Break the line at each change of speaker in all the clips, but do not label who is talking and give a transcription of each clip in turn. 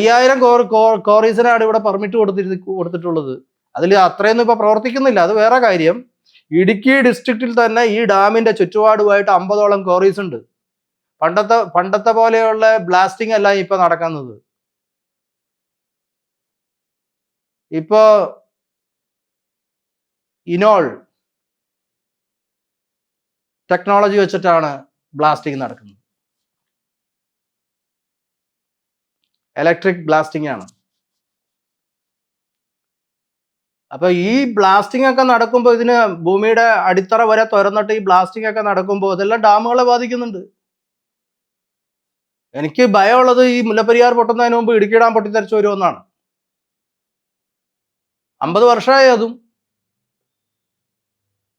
5000 കോറീസിനാണ് ഇവിടെ പെർമിറ്റ് കൊടുത്തിട്ടുള്ളത്. അതിൽ അത്രയൊന്നും ഇപ്പൊ പ്രവർത്തിക്കുന്നില്ല, അത് വേറെ കാര്യം. ഇടുക്കി ഡിസ്ട്രിക്റ്റിൽ തന്നെ ഈ ഡാമിന്റെ ചുറ്റുപാടുമായിട്ട് 50ഓളം കോറീസ് ഉണ്ട്. പണ്ടത്തെ പോലെയുള്ള ബ്ലാസ്റ്റിംഗ് അല്ല ഇപ്പൊ നടക്കുന്നത്. ഇപ്പോ ഇനോൾ ടെക്നോളജി വെച്ചിട്ടാണ് ബ്ലാസ്റ്റിംഗ് നടക്കുന്നത്. ഇലക്ട്രിക് ബ്ലാസ്റ്റിംഗ് ആണ്. അപ്പൊ ഈ ബ്ലാസ്റ്റിംഗ് ഒക്കെ നടക്കുമ്പോൾ ഇതിന് ഭൂമിയുടെ അടിത്തറ വരെ തുറന്നിട്ട് ഈ ബ്ലാസ്റ്റിംഗ് ഒക്കെ നടക്കുമ്പോൾ ഇതെല്ലാം ഡാമുകളെ ബാധിക്കുന്നുണ്ട്. എനിക്ക് ഭയമുള്ളത് ഈ മുല്ലപ്പെരിയാർ പൊട്ടുന്നതിന് മുമ്പ് ഇടുക്കി ഡാം പൊട്ടിത്തെറിച്ച് വരുമെന്നാണ്. 50 വർഷമായി അതും.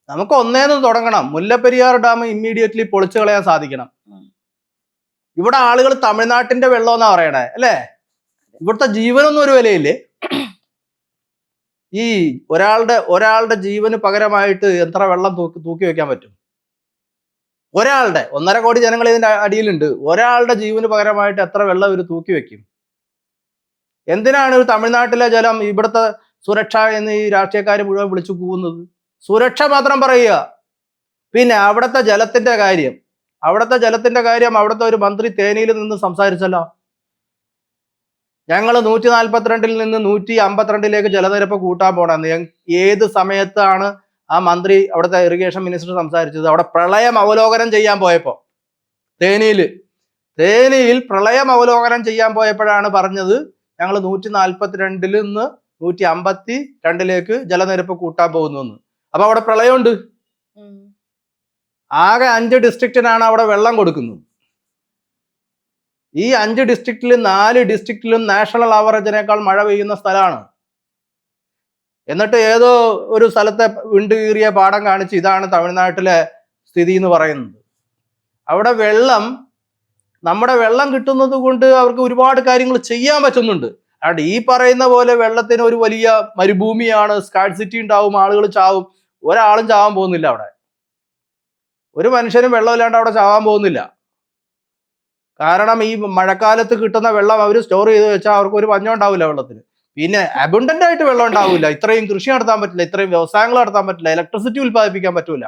നമുക്ക് ഒന്നേന്ന് തുടങ്ങണം. മുല്ലപ്പെരിയാർ ഡാം ഇമ്മീഡിയറ്റ്ലി പൊളിച്ചു കളയാൻ സാധിക്കണം. ഇവിടെ ആളുകൾ തമിഴ്നാട്ടിന്റെ വെള്ളം എന്നാ പറയണേ അല്ലേ? ഇവിടുത്തെ ജീവനൊന്നും ഒരു വിലയില്ലേ? ഈ ഒരാളുടെ ജീവന് പകരമായിട്ട് എത്ര വെള്ളം തൂക്കി വെക്കാൻ പറ്റും? ഒരാളുടെ 1.5 കോടി ജനങ്ങൾ ഇതിന്റെ അടിയിലുണ്ട്. ഒരാളുടെ ജീവന് പകരമായിട്ട് എത്ര വെള്ളം ഇവർ തൂക്കി വെക്കും? എന്തിനാണ് തമിഴ്നാട്ടിലെ ജലം ഇവിടുത്തെ സുരക്ഷ എന്ന് ഈ രാഷ്ട്രീയക്കാർ മുഴുവൻ വിളിച്ചു കൂവുന്നത്? സുരക്ഷ മാത്രം പറയുക. പിന്നെ അവിടുത്തെ ജലത്തിന്റെ കാര്യം അവിടുത്തെ ഒരു മന്ത്രി തേനിയിൽ നിന്ന് സംസാരിച്ചല്ലോ. ഞങ്ങൾ 142 നിന്ന് 152 ജലനിരപ്പ് കൂട്ടാൻ പോണെന്ന്. ഏത് സമയത്താണ് ആ മന്ത്രി അവിടുത്തെ ഇറിഗേഷൻ മിനിസ്റ്റർ സംസാരിച്ചത്? അവിടെ പ്രളയം അവലോകനം ചെയ്യാൻ പോയപ്പോ തേനിയിൽ പ്രളയം അവലോകനം ചെയ്യാൻ പോയപ്പോഴാണ് പറഞ്ഞത് ഞങ്ങൾ 142 നിന്ന് 152 ജലനിരപ്പ് കൂട്ടാൻ പോകുന്നു. അപ്പൊ അവിടെ പ്രളയമുണ്ട്. ആകെ 5 ഡിസ്ട്രിക്റ്റിനാണ് അവിടെ വെള്ളം കൊടുക്കുന്നത്. ഈ 5 ഡിസ്ട്രിക്റ്റിലും 4 ഡിസ്ട്രിക്റ്റിലും നാഷണൽ ആവറേജിനേക്കാൾ മഴ പെയ്യുന്ന സ്ഥലമാണ്. എന്നിട്ട് ഏതോ ഒരു സ്ഥലത്തെ വിണ്ട് കീറിയ പാടം കാണിച്ച് ഇതാണ് തമിഴ്നാട്ടിലെ സ്ഥിതി എന്ന് പറയുന്നത്. അവിടെ നമ്മുടെ വെള്ളം കിട്ടുന്നത് കൊണ്ട് അവർക്ക് ഒരുപാട് കാര്യങ്ങൾ ചെയ്യാൻ പറ്റുന്നുണ്ട്. അതുകൊണ്ട് ഈ പറയുന്ന പോലെ വെള്ളത്തിന് ഒരു വലിയ മരുഭൂമിയാണ്, സ്കാർസിറ്റി ഉണ്ടാവും, ആളുകൾ ചാവും. ഒരാളും ചാവാൻ പോകുന്നില്ല അവിടെ. ഒരു മനുഷ്യനും വെള്ളമില്ലാണ്ട് അവിടെ ചാവാൻ പോകുന്നില്ല. കാരണം ഈ മഴക്കാലത്ത് കിട്ടുന്ന വെള്ളം അവർ സ്റ്റോർ ചെയ്ത് വെച്ചാൽ അവർക്ക് ഒരു പഞ്ഞം ഉണ്ടാവില്ല വെള്ളത്തിന്. പിന്നെ അബണ്ടന്റ് ആയിട്ട് വെള്ളം ഉണ്ടാവില്ല. ഇത്രയും കൃഷി നടത്താൻ പറ്റില്ല, ഇത്രയും വ്യവസായങ്ങൾ നടത്താൻ പറ്റില്ല, ഇലക്ട്രിസിറ്റി ഉൽപ്പാദിപ്പിക്കാൻ പറ്റൂല.